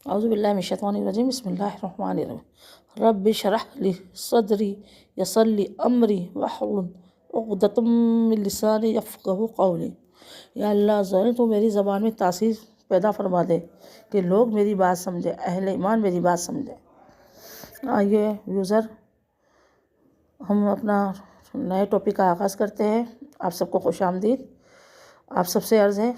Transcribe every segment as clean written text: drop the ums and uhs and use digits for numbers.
اعوذ باللہ من الشیطان الرجیم، بسم اللہ الرحمن الرحیم۔ رب اشرح لی صدری یسر لی امری واحلل عقدۃ من لسانی یفقہوا قولی۔ یا اللہ ضرور تو میری زبان میں تاثیر پیدا فرما دے کہ لوگ میری بات سمجھے، اہل ایمان میری بات سمجھے۔ آئیے یوزر، ہم اپنا نئے ٹاپک کا آغاز کرتے ہیں۔ آپ سب کو خوش آمدید۔ آپ سب سے عرض ہے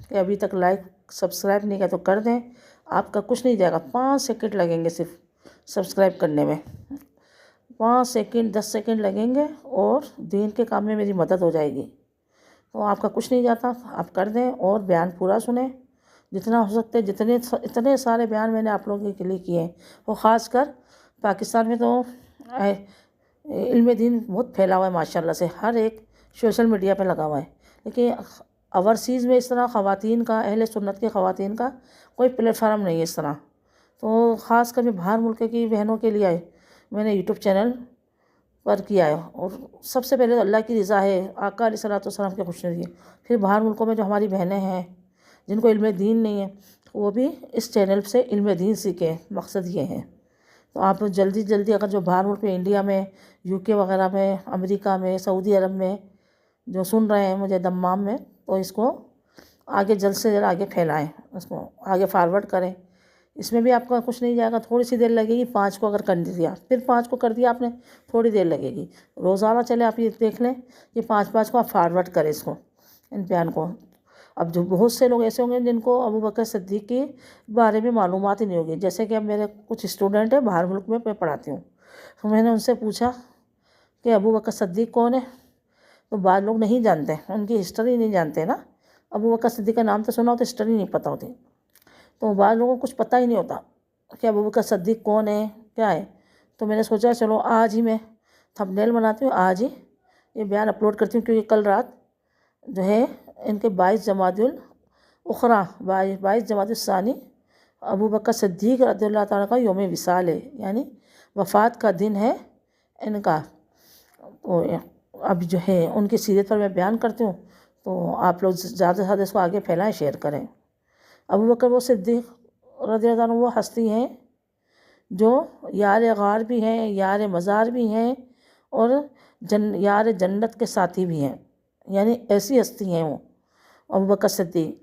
کہ ابھی تک لائک سبسکرائب نہیں کیا تو کر دیں۔ آپ کا کچھ نہیں جائے گا، 5 سیکنڈ لگیں گے صرف سبسکرائب کرنے میں، 5 سیکنڈ 10 سیکنڈ لگیں گے اور دین کے کام میں میری مدد ہو جائے گی۔ تو آپ کا کچھ نہیں جاتا، آپ کر دیں اور بیان پورا سنیں جتنا ہو سکتے۔ اتنے سارے بیان میں نے آپ لوگوں کے لیے کیے ہیں، وہ خاص کر پاکستان میں تو علم دین بہت پھیلا ہوا ہے ماشاءاللہ سے، ہر ایک سوشل میڈیا پہ لگا ہوا ہے، لیکن اوورسیز میں اس طرح خواتین کا، اہل سنت کے خواتین کا کوئی پلیٹ فارم نہیں ہے اس طرح۔ تو خاص کر میں باہر ملک کی بہنوں کے لیے میں نے یوٹیوب چینل پر کیا ہے، اور سب سے پہلے تو اللہ کی رضا ہے، آقا علیہ الصلوۃ والسلام کی خوشنودی ہے۔ پھر باہر ملکوں میں جو ہماری بہنیں ہیں جن کو علم دین نہیں ہے، وہ بھی اس چینل سے علم دین سیکھیں، مقصد یہ ہے۔ تو آپ جلدی جلدی اگر جو باہر ملک میں، انڈیا میں، یو کے وغیرہ میں، امریکہ میں، سعودی عرب میں جو سن رہے ہیں مجھے دمام میں، تو اس کو آگے جلد سے جلد آگے پھیلائیں، اس کو آگے فارورڈ کریں۔ اس میں بھی آپ کا کچھ نہیں جائے گا، تھوڑی سی دیر لگے گی۔ 5 کو اگر کر دیا، پھر 5 کو کر دیا آپ نے، تھوڑی دیر لگے گی۔ روزانہ چلے آپ یہ دیکھ لیں، یہ 5 کو آپ فارورڈ کریں اس کو، ان بیان کو۔ اب جو بہت سے لوگ ایسے ہوں گے جن کو ابو بکر صدیق کے بارے میں معلومات ہی نہیں ہوگی، جیسے کہ اب میرے کچھ اسٹوڈنٹ ہیں باہر ملک میں پڑھاتی ہوں، تو میں نے ان سے پوچھا کہ ابو بکر صدیق کون ہے، تو بعض لوگ نہیں جانتے، ان کی ہسٹری نہیں جانتے نا۔ ابو بکر صدیق کا نام تو سنا ہوتا، ہسٹری نہیں پتہ ہوتی، تو بعض لوگوں کو کچھ پتہ ہی نہیں ہوتا کہ ابو بکر صدیق کون ہے، کیا ہے۔ تو میں نے سوچا چلو آج ہی میں تھمبنیل بناتی ہوں، آج ہی یہ بیان اپلوڈ کرتی ہوں، کیونکہ کل رات جو ہے ان کے 22 جمادی الاخری، 22 جمادی الثانی ابو بکر صدیق رضی اللہ تعالیٰ کا یوم وصال ہے، یعنی وفات کا دن ہے ان کا۔ تو اب جو ہے ان کی سیرت پر میں بیان کرتی ہوں، تو آپ لوگ زیادہ سے زیادہ اس کو آگے پھیلائیں، شیئر کریں۔ ابو بکر وہ صدیق رضی اللہ عنہ وہ ہستی ہیں جو یار غار بھی ہیں، یار مزار بھی ہیں، اور یار جنت کے ساتھی بھی ہیں، یعنی ایسی ہستی ہیں وہ ابو بکر صدیق۔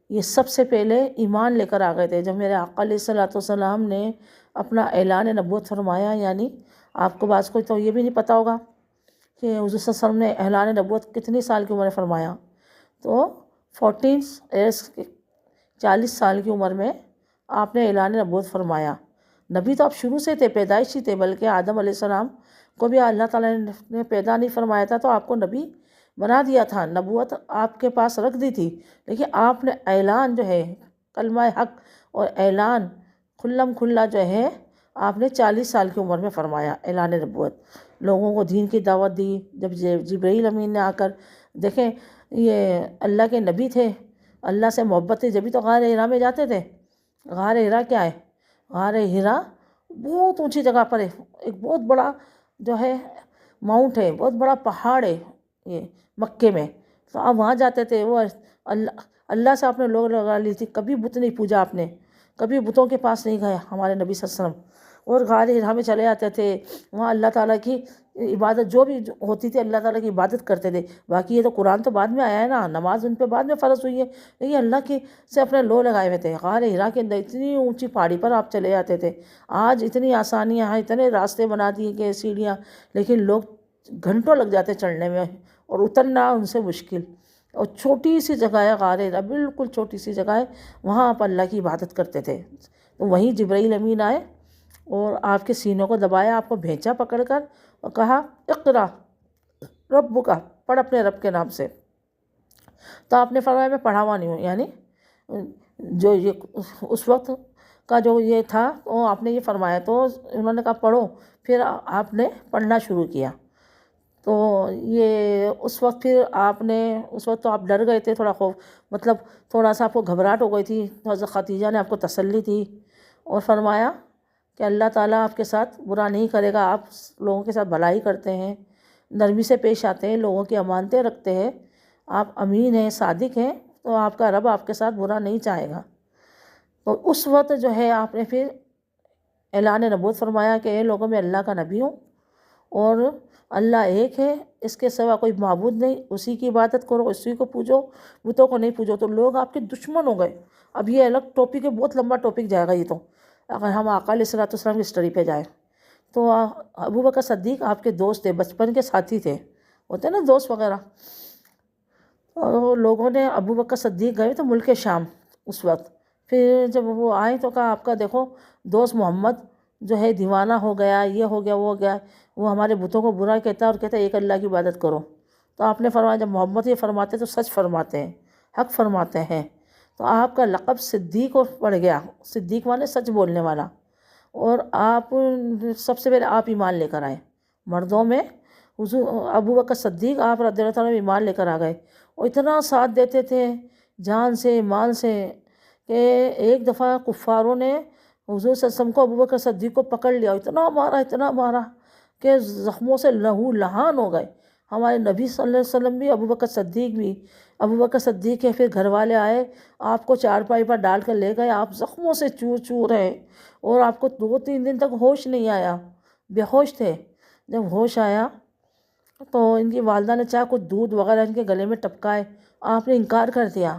یہ سب سے پہلے ایمان لے کر آ گئے تھے جب میرے آقا علیہ الصلوۃ والسلام نے اپنا اعلان نبوت فرمایا۔ یعنی آپ کو بعض کو تو یہ بھی نہیں پتہ ہوگا کہ حضور صلی اللہ علیہ وسلم نے اعلان نبوت کتنی سال کی عمر میں فرمایا، تو 14 ایئرس 40 سال کی عمر میں آپ نے اعلان نبوت فرمایا۔ نبی تو آپ شروع سے تھے، پیدائشی تھے، بلکہ آدم علیہ السلام کو بھی اللہ تعالیٰ نے پیدا نہیں فرمایا تھا تو آپ کو نبی بنا دیا تھا، نبوت آپ کے پاس رکھ دی تھی، لیکن آپ نے اعلان جو ہے کلمہ حق اور اعلان کھلم کھلا جو ہے آپ نے 40 سال کی عمر میں فرمایا اعلان نبوت۔ لوگوں کو دین کی دعوت دی۔ جب جبرائیل امین نے آ کر، دیکھیں یہ اللہ کے نبی تھے، اللہ سے محبت تھی، جبھی تو غار حرا میں جاتے تھے۔ غار حرا کیا ہے؟ غار حرا بہت اونچی جگہ پر ہے، ایک بہت بڑا جو ہے ماؤنٹ ہے، بہت بڑا پہاڑ ہے یہ مکے میں۔ تو آپ وہاں جاتے تھے، وہ اللہ سے آپ نے لوگ لگا لی تھی، کبھی بت نہیں پوجا آپ نے، کبھی بتوں کے پاس نہیں گئے ہمارے نبی صلی اللہ علیہ وسلم، اور غار حرا میں چلے جاتے تھے، وہاں اللہ تعالیٰ کی عبادت جو بھی ہوتی تھی اللہ تعالیٰ کی عبادت کرتے تھے۔ باقی یہ تو قرآن تو بعد میں آیا ہے نا، نماز ان پہ بعد میں فرض ہوئی ہے، لیکن اللہ کے سے اپنے لو لگائے ہوئے تھے۔ غار حرا کے اندر اتنی اونچی پہاڑی پر آپ چلے جاتے تھے۔ آج اتنی آسانیاں ہیں، اتنے راستے بنا دیے گئے، سیڑھیاں، لیکن لوگ گھنٹوں لگ جاتے چڑھنے میں، اور اترنا ان سے مشکل۔ اور چھوٹی سی جگہ ہے غار حرا، بالکل چھوٹی سی جگہ ہے، وہاں آپ اللہ کی عبادت کرتے تھے۔ تو وہیں جبرائیل امین آئے اور آپ کے سینوں کو دبایا، آپ کو بھینچا پکڑ کر اور کہا اقرا ربک، پڑھ اپنے رب کے نام سے۔ تو آپ نے فرمایا میں پڑھا ہوا نہیں ہوں، یعنی جو یہ اس وقت کا جو یہ تھا وہ آپ نے یہ فرمایا، تو انہوں نے کہا پڑھو، پھر آپ نے پڑھنا شروع کیا۔ تو یہ اس وقت پھر آپ نے، اس وقت تو آپ ڈر گئے تھے، تھوڑا خوف، مطلب تھوڑا سا آپ کو گھبراہٹ ہو گئی تھی، تو حضرت خدیجہ نے آپ کو تسلی دی اور فرمایا کہ اللہ تعالیٰ آپ کے ساتھ برا نہیں کرے گا، آپ لوگوں کے ساتھ بھلائی کرتے ہیں، نرمی سے پیش آتے ہیں، لوگوں کی امانتیں رکھتے ہیں، آپ امین ہیں، صادق ہیں، تو آپ کا رب آپ کے ساتھ برا نہیں چاہے گا۔ تو اس وقت جو ہے آپ نے پھر اعلان نبوت فرمایا کہ اے لوگوں میں اللہ کا نبی ہوں، اور اللہ ایک ہے، اس کے سوا کوئی معبود نہیں، اسی کی عبادت کرو، اسی کو پوجو، بتوں کو نہیں پوجو۔ تو لوگ آپ کے دشمن ہو گئے۔ اب یہ الگ ٹاپک ہے، بہت لمبا ٹاپک جائے گا یہ تو، اگر ہم آقا علیہ الصلوۃ والسلام کی اسٹڈی پہ جائیں تو۔ ابو بکر صدیق آپ کے دوست تھے، بچپن کے ساتھی تھے، ہوتے ہیں نا دوست وغیرہ۔ اور لوگوں نے ابو بکر صدیق گئے تو ملک شام اس وقت، پھر جب وہ آئے تو کہا آپ کا دیکھو دوست محمد جو ہے دیوانہ ہو گیا، یہ ہو گیا، وہ ہو گیا، وہ ہمارے بتوں کو برا کہتا ہے اور کہتا ہے ایک اللہ کی عبادت کرو۔ تو آپ نے فرمایا جب محمد یہ فرماتے تو سچ فرماتے ہیں، حق فرماتے ہیں۔ تو آپ کا لقب صدیق اور پڑ گیا، صدیق مانے سچ بولنے والا۔ اور آپ سب سے پہلے آپ ایمان لے کر آئے مردوں میں، حضور ابو بکر صدیق آپ رضی اللہ تعالیٰ ایمان لے کر آ گئے، اور اتنا ساتھ دیتے تھے جان سے مال سے کہ ایک دفعہ کفاروں نے حضور صلی اللہ علیہ وسلم کو، ابو بکر صدیق کو پکڑ لیا، اتنا مارا کہ زخموں سے لہو لہان ہو گئے۔ ہمارے نبی صلی اللہ علیہ وسلم بھی، ابو بکر صدیق بھی۔ ابو بکر صدیق کے پھر گھر والے آئے، آپ کو چارپائی پر ڈال کر لے گئے، آپ زخموں سے چور چور ہیں، اور آپ کو 2-3 دن تک ہوش نہیں آیا، بے ہوش تھے۔ جب ہوش آیا تو ان کی والدہ نے چاہا کچھ دودھ وغیرہ ان کے گلے میں ٹپکائے، آپ نے انکار کر دیا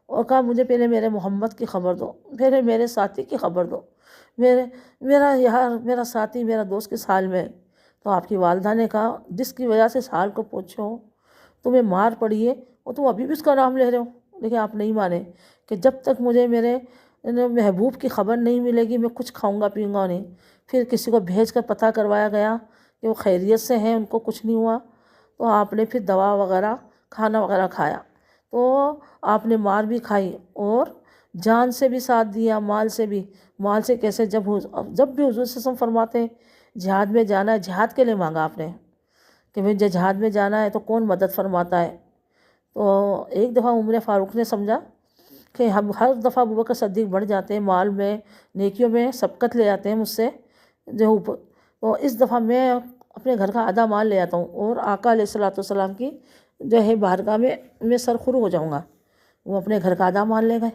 اور کہا مجھے پہلے میرے محمد کی خبر دو، پہلے میرے ساتھی کی خبر دو، میرا یار، میرا ساتھی، میرا دوست کس حال میں ہے۔ تو آپ کی والدہ نے کہا جس کی وجہ سے اس حال کو پوچھو، تمہیں مار پڑی ہے اور تم ابھی بھی اس کا نام لے رہے ہو۔ لیکن آپ نہیں مانے کہ جب تک مجھے میرے محبوب کی خبر نہیں ملے گی میں کچھ کھاؤں گا پیوں گا نہیں۔ پھر کسی کو بھیج کر پتہ کروایا گیا کہ وہ خیریت سے ہیں، ان کو کچھ نہیں ہوا۔ تو آپ نے پھر دوا وغیرہ، کھانا وغیرہ کھایا، تو آپ نے مار بھی کھائی اور جان سے بھی ساتھ دیا، مال سے بھی۔ مال سے کیسے؟ جب بھی حضور صلی اللہ علیہ وسلم فرماتے ہیں جہاد میں جانا ہے، جہاد کے لیے مانگا آپ نے کہ بھئی جہاد میں جانا ہے تو کون مدد فرماتا ہے؟ تو ایک دفعہ عمر فاروق نے سمجھا کہ ہم ہر دفعہ ابو بکر صدیق بڑھ جاتے ہیں، مال میں، نیکیوں میں سبقت لے جاتے ہیں مجھ سے جو اوپر، تو اس دفعہ میں اپنے گھر کا آدھا مال لے آتا ہوں اور آقا علیہ الصلوۃ والسلام کی جو ہے بارگاہ میں سرخرو ہو جاؤں گا۔ وہ اپنے گھر کا آدھا مال لے گئے۔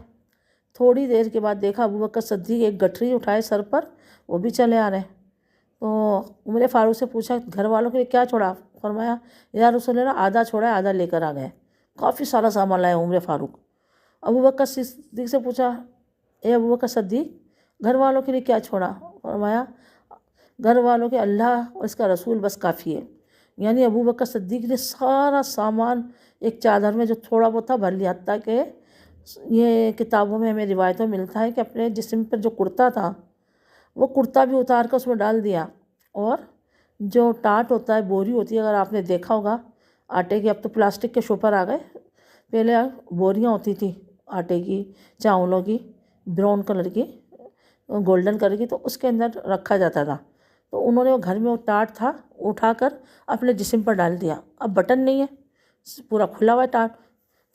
تھوڑی دیر کے بعد دیکھا ابو بکر صدیق ایک گٹھری اٹھائے سر پر، وہ بھی چلے آ رہے ہیں۔ تو عمر فاروق سے پوچھا گھر والوں کے لیے کیا چھوڑا؟ فرمایا یا رسول اللہ آدھا چھوڑا ہے، آدھا لے کر آ گئے۔ کافی سارا سامان لائے عمر فاروق۔ ابو بکر صدیق سے پوچھا اے ابو بکر صدیق گھر والوں کے لیے کیا چھوڑا؟ فرمایا گھر والوں کے اللہ اور اس کا رسول بس کافی ہے۔ یعنی ابو بکر صدیق نے سارا سامان ایک چادر میں جو تھوڑا بہت تھا بھر لیا، حتیٰ کہ یہ کتابوں میں ہمیں روایتوں میں ملتا ہے کہ اپنے جسم پر جو کرتا تھا وہ کرتا بھی اتار کر اس میں ڈال دیا، اور جو ٹاٹ ہوتا ہے، بوری ہوتی ہے، اگر آپ نے دیکھا ہوگا آٹے کی، اب تو پلاسٹک کے شوپر آ گئے، پہلے بوریاں ہوتی تھی آٹے کی، چاولوں کی، براؤن کلر کی، گولڈن کلر کی، تو اس کے اندر رکھا جاتا تھا۔ تو انہوں نے وہ گھر میں وہ ٹاٹ تھا اٹھا کر اپنے جسم پر ڈال دیا۔ اب بٹن نہیں ہے، پورا کھلا ہوا ہے ٹاٹ،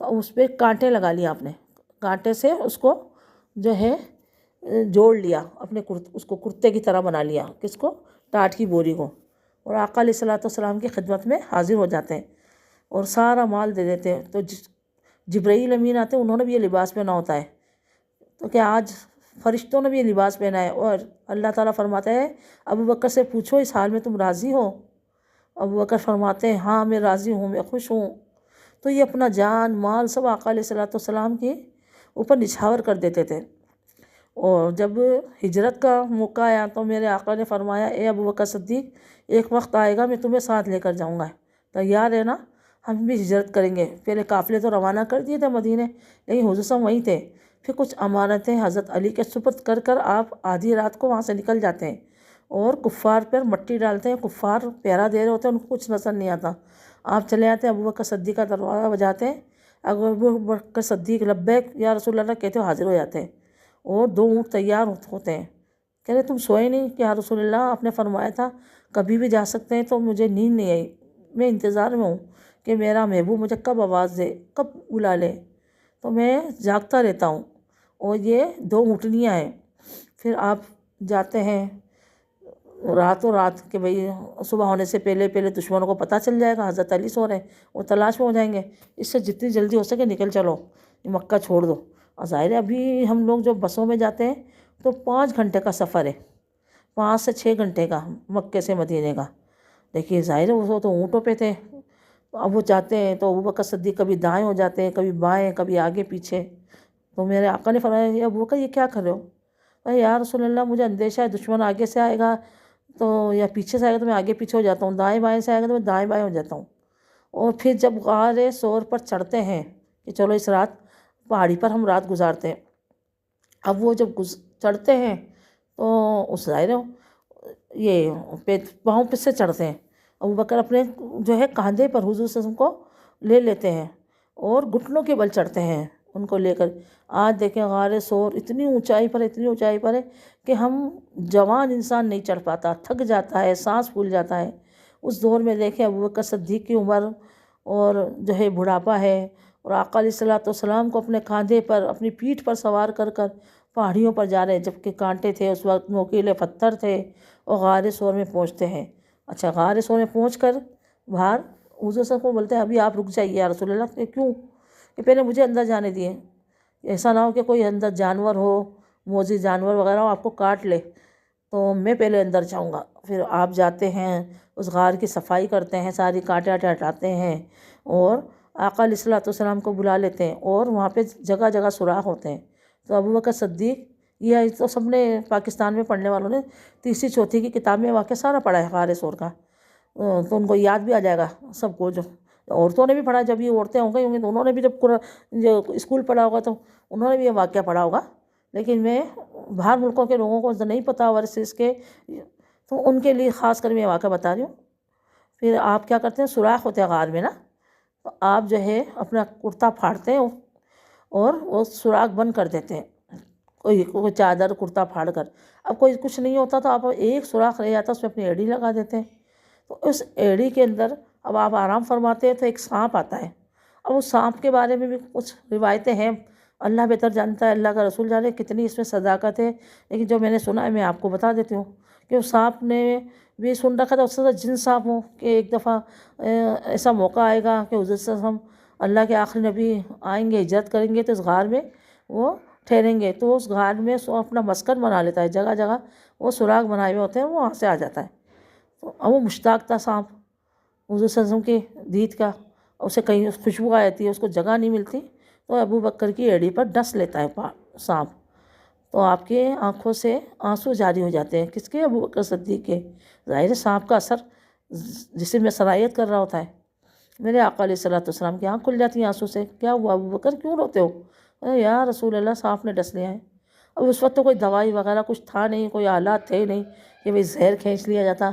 تو اس پہ کانٹے لگا لیا آپ نے، کانٹے سے اس کو جو ہے جوڑ لیا، اپنے اس کو کرتے کی طرح بنا لیا، کس کو؟ ٹاٹ کی بوری کو، اور آقا علیہ الصلوۃ والسلام کی خدمت میں حاضر ہو جاتے ہیں اور سارا مال دے دیتے ہیں۔ تو جبرائیل امین آتے ہیں، انہوں نے بھی یہ لباس پہنا ہوتا ہے، تو کہ آج فرشتوں نے بھی یہ لباس پہنا ہے، اور اللہ تعالیٰ فرماتا ہے ابو بکر سے پوچھو اس حال میں تم راضی ہو؟ ابو بکر فرماتے ہیں ہاں میں راضی ہوں، میں خوش ہوں۔ تو یہ اپنا جان مال سب آقا علیہ الصلوۃ والسلام کے اوپر نچھاور کر دیتے تھے۔ اور جب ہجرت کا موقع آیا تو میرے آقا نے فرمایا اے ابو بکر صدیق ایک وقت آئے گا میں تمہیں ساتھ لے کر جاؤں گا، تیار ہے نا؟ ہم بھی ہجرت کریں گے۔ پہلے قافلے تو روانہ کر دیے تھے مدینے، لیکن حضور صاحب وہیں تھے۔ پھر کچھ امانتیں حضرت علی کے سپرد کر کر آپ آدھی رات کو وہاں سے نکل جاتے ہیں اور کفار پر مٹی ڈالتے ہیں، کفار پہرا دے رہے ہوتے ہیں، ان کو کچھ نظر نہیں آتا۔ آپ چلے آتے ہیں، ابو بکر صدیق کا دروازہ بجاتے ہیں، ابو بکر صدیق لبیک یا رسول اللہ کہتے ہوئے حاضر ہو جاتے ہیں، اور 2 اونٹ تیار ہوتے ہیں۔ کہہ رہے تم سوئے نہیں کہ یا رسول اللہ آپ نے فرمایا تھا کبھی بھی جا سکتے ہیں، تو مجھے نیند نہیں آئی، میں انتظار میں ہوں کہ میرا محبوب مجھے کب آواز دے، کب بلا لے، تو میں جاگتا رہتا ہوں، اور یہ 2 اونٹنیاں ہیں۔ پھر آپ جاتے ہیں راتوں رات کہ بھئی صبح ہونے سے پہلے دشمنوں کو پتہ چل جائے گا حضرت علی سو رہے ہیں، وہ تلاش میں ہو جائیں گے، اس سے جتنی جلدی ہو سکے نکل چلو، مکہ چھوڑ دو۔ اور ظاہر ہے ابھی ہم لوگ جو بسوں میں جاتے ہیں تو 5 گھنٹے کا سفر ہے، 5 سے 6 گھنٹے کا مکے سے مدینے کا۔ دیکھیے ظاہر ہے وہ تو اونٹوں پہ تھے، اب وہ جاتے ہیں تو ابوبکر صدیق کبھی دائیں ہو جاتے ہیں، کبھی بائیں، کبھی آگے پیچھے۔ تو میرے آقا نے فرمایا یہ ابوبکر یہ کیا کر رہے ہو؟ اے یا رسول اللہ مجھے اندیشہ ہے دشمن آگے سے آئے گا تو یا پیچھے سے آئے گا تو میں آگے پیچھے ہو جاتا ہوں، دائیں بائیں سے آئے گا تو میں دائیں بائیں ہو جاتا ہوں۔ اور پھر جب غار ثور پر چڑھتے ہیں کہ چلو اس رات پہاڑی پر ہم رات گزارتے ہیں، اب وہ جب چڑھتے ہیں تو اس ظاہر یہ پاؤں پہ سے چڑھتے ہیں، ابوبکر اپنے جو ہے کاندھے پر حضور صلی اللہ علیہ وسلم کو لے لیتے ہیں اور گھٹنوں کے بل چڑھتے ہیں ان کو لے کر۔ آج دیکھیں غار ثور اتنی اونچائی پر ہے کہ ہم جوان انسان نہیں چڑھ پاتا، تھک جاتا ہے، سانس پھول جاتا ہے۔ اس دور میں دیکھیں ابوبکر صدیق کی عمر اور جو ہے بڑھاپا ہے، اور آقا علیہ الصلوۃ والسلام کو اپنے کاندھے پر اپنی پیٹھ پر سوار کر کر پہاڑیوں پر جا رہے ہیں، جبکہ کانٹے تھے اس وقت، نوکیلے پتھر تھے، اور غار ثور میں پہنچتے ہیں۔ اچھا غار ثور میں پہنچ کر باہر حضور صاحب کو بولتے ہیں ابھی آپ رک جائیے یا رسول اللہ، کہ کیوں؟ کہ پہلے مجھے اندر جانے دیے، ایسا نہ ہو کہ کوئی اندر جانور ہو، موذی جانور وغیرہ ہو آپ کو کاٹ لے، تو میں پہلے اندر جاؤں گا۔ پھر آپ جاتے ہیں، اس غار کی صفائی کرتے ہیں، ساری کانٹے آٹے ہٹاتے ہیں، اور آقا علیہ الصلوۃ والسلام کو بلا لیتے ہیں، اور وہاں پہ جگہ جگہ سوراخ ہوتے ہیں۔ تو ابوبکر صدیق، یہ تو سب نے پاکستان میں پڑھنے والوں نے تیسری چوتھی کی کتاب میں واقعہ سارا پڑھا ہے غار ثور کا، تو ان کو یاد بھی آ جائے گا سب کو۔ جو عورتوں نے بھی پڑھا، جب یہ عورتیں ہوں گئی تو انہوں نے بھی جب جو اسکول پڑھا ہوگا تو انہوں نے بھی یہ واقعہ پڑھا ہوگا، لیکن میں باہر ملکوں کے لوگوں کو نہیں پتہ ورسز کے، تو ان کے لیے خاص کر میں یہ واقعہ بتا رہی ہوں۔ پھر آپ کیا کرتے ہیں، سوراخ ہوتے ہیں غار میں نا، تو آپ جو ہے اپنا کرتا پھاڑتے ہیں اور وہ سوراخ بند کر دیتے ہیں، کوئی چادر کرتا پھاڑ کر۔ اب کوئی کچھ نہیں ہوتا تو آپ ایک سوراخ رہ جاتا اس میں اپنی ایڑی لگا دیتے ہیں، تو اس ایڑی کے اندر اب آپ آرام فرماتے ہیں تو ایک سانپ آتا ہے۔ اب اس سانپ کے بارے میں بھی کچھ روایتیں ہیں، اللہ بہتر جانتا ہے، اللہ کا رسول جانے کتنی اس میں صداقت ہے، لیکن جو میں نے سنا ہے میں آپ کو بتا دیتی ہوں کہ اس سانپ نے بھی سن رکھا تھا، اس سے جن سانپ ہوں کہ ایک دفعہ ایسا موقع آئے گا کہ حضرت صلی اللہ علیہ وسلم اللہ کے آخری نبی آئیں گے، ہجرت کریں گے تو اس غار میں وہ ٹھہریں گے، تو اس غار میں سو اپنا مسکن بنا لیتا ہے، جگہ جگہ وہ سوراخ بنائے ہوئے ہوتے ہیں، وہ وہاں سے آ جاتا ہے۔ تو اب وہ مشتاق تھا سانپ حضور صلی اللہ علیہ وسلم کی دید کا، اسے کہیں خوشبو آ جاتی ہے، اس کو جگہ نہیں ملتی، تو ابوبکر کی ایڑی پر ڈس لیتا ہے سانپ، تو آپ کے آنکھوں سے آنسو جاری ہو جاتے ہیں، کس کے؟ ابوبکر صدیق کے۔ ظاہر ہے سانپ کا اثر جسم میں سرایت کر رہا ہوتا ہے۔ میرے آقا علیہ الصلوۃ والسلام کی آنکھ کھل جاتی ہیں آنسو سے، کیا ہوا ابوبکر کیوں روتے ہو؟ یا رسول اللہ سانپ نے ڈس لیا ہے۔ اب اس وقت تو کوئی دوائی وغیرہ کچھ تھا نہیں، کوئی آلات تھے نہیں کہ بھئی زہر کھینچ لیا جاتا،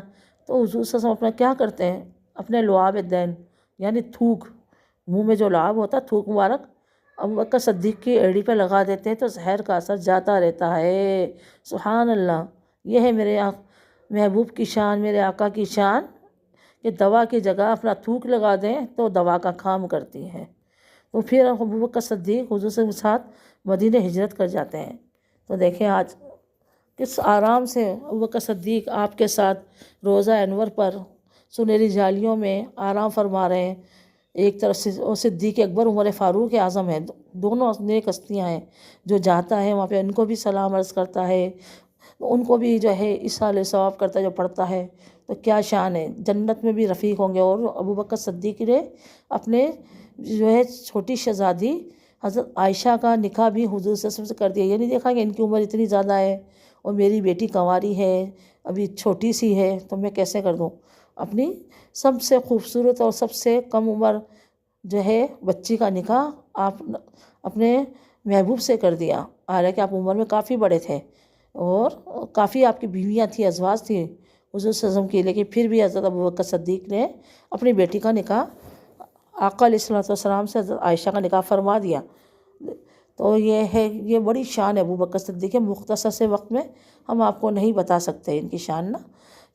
تو حضور صلی اللہ علیہ وسلم اپنا کیا کرتے ہیں، اپنے لعاب دین یعنی تھوک، منہ میں جو لعاب ہوتا ہے تھوک مبارک، ابوبکر صدیق کی ایڑی پہ لگا دیتے ہیں تو زہر کا اثر جاتا رہتا ہے۔ سبحان اللہ، یہ ہے میرے محبوب کی شان، میرے آقا کی شان، کہ دوا کی جگہ اپنا تھوک لگا دیں تو دوا کا کام کرتی ہے۔ تو پھر ابوبکر صدیق حضور کے ساتھ مدینہ ہجرت کر جاتے ہیں۔ تو دیکھیں آج کس آرام سے ابوبکر صدیق آپ کے ساتھ روضہ انور پر سنہری جالیوں میں آرام فرما رہے ہیں۔ ایک طرف سے صدیق اکبر عمر فاروق اعظم ہیں، دونوں نیک ہستیاں ہیں، جو جاتا ہے وہاں پہ ان کو بھی سلام عرض کرتا ہے، ان کو بھی جو ہے ایصال ثواب کرتا ہے جو پڑھتا ہے، تو کیا شان ہے، جنت میں بھی رفیق ہوں گے۔ اور ابوبکر صدیق نے اپنے جو ہے چھوٹی شہزادی حضرت عائشہ کا نکاح بھی حضور صلی اللہ علیہ وسلم سے کر دیا، یہ نہیں دیکھا کہ ان کی عمر اتنی زیادہ ہے اور میری بیٹی کنواری ہے، ابھی چھوٹی سی ہے، تو میں کیسے کر دوں۔ اپنی سب سے خوبصورت اور سب سے کم عمر جو ہے بچی کا نکاح آپ اپنے محبوب سے کر دیا، حالانکہ آپ عمر میں کافی بڑے تھے اور کافی آپ کی بیویاں تھیں، ازواج تھیں حضور صلی اللہ علیہ وسلم کی، لیکن پھر بھی حضرت ابوبکر صدیق نے اپنی بیٹی کا نکاح آقا علیہ الصلوۃ والسلام سے حضرت عائشہ کا نکاح فرما دیا۔ تو یہ ہے، یہ بڑی شان ہے ابوبکر صدیق کے۔ مختصر سے وقت میں ہم آپ کو نہیں بتا سکتے ان کی شان نا،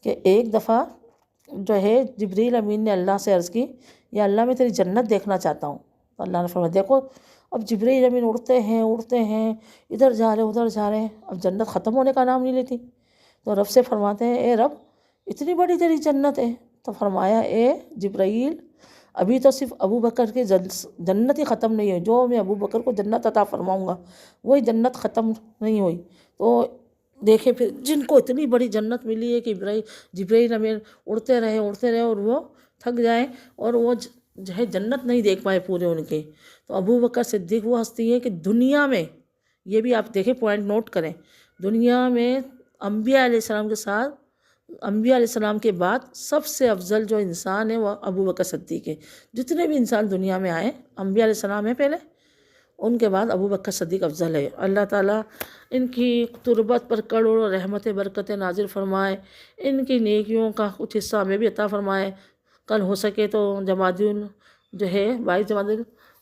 کہ ایک دفعہ جو ہے جبریل امین نے اللہ سے عرض کی، یا اللہ میں تیری جنت دیکھنا چاہتا ہوں، تو اللہ نے فرمایا دیکھو۔ اب جبریل امین اڑتے ہیں، ادھر جا رہے ادھر جا رہے ہیں، اب جنت ختم ہونے کا نام نہیں لیتی، تو رب سے فرماتے ہیں اے رب اتنی بڑی تیری جنت ہے، تو فرمایا اے جبرائیل ابھی تو صرف ابو بکر کی جنت ہی ختم نہیں ہوئی، جو میں ابو بکر کو جنت عطا فرماؤں گا وہی جنت ختم نہیں ہوئی۔ تو دیکھیں پھر جن کو اتنی بڑی جنت ملی ہے کہ جبرائیل امین اڑتے رہے اور وہ تھک جائیں اور وہ جو ہے جنت نہیں دیکھ پائے پورے ان کے۔ تو ابو بکر صدیق وہ ہستی ہے کہ دنیا میں، یہ بھی آپ دیکھیں پوائنٹ نوٹ کریں، دنیا میں انبیاء علیہ السلام کے ساتھ، انبیاء علیہ السلام کے بعد سب سے افضل جو انسان ہے وہ ابو بکر صدیق ہے۔ جتنے بھی انسان دنیا میں آئے، انبیاء علیہ السلام ہیں پہلے، ان کے بعد ابو بکر صدیق افضل ہے۔ اللہ تعالیٰ ان کی تربت پر کروڑوں رحمتیں برکتیں نازل فرمائے، ان کی نیکیوں کا کچھ حصہ ہمیں بھی عطا فرمائے۔ کل ہو سکے تو جمادی جو ہے 22 جمادی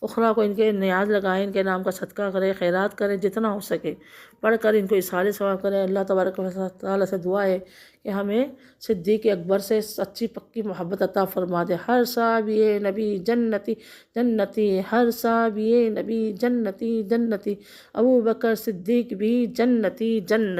اخریٰ کو ان کے نیاز لگائیں، ان کے نام کا صدقہ کریں، خیرات کریں، جتنا ہو سکے پڑھ کر ان کو اصحار ثواب کریں۔ اللہ تبارک و تعالیٰ سے دعا ہے کہ ہمیں صدیق اکبر سے سچی پکی محبت عطا فرما دے۔ ہر صحابی نبی جنتی جنتی، ہر صحابی نبی جنتی جنتی، ابو بکر صدیق بھی جنتی جنتی۔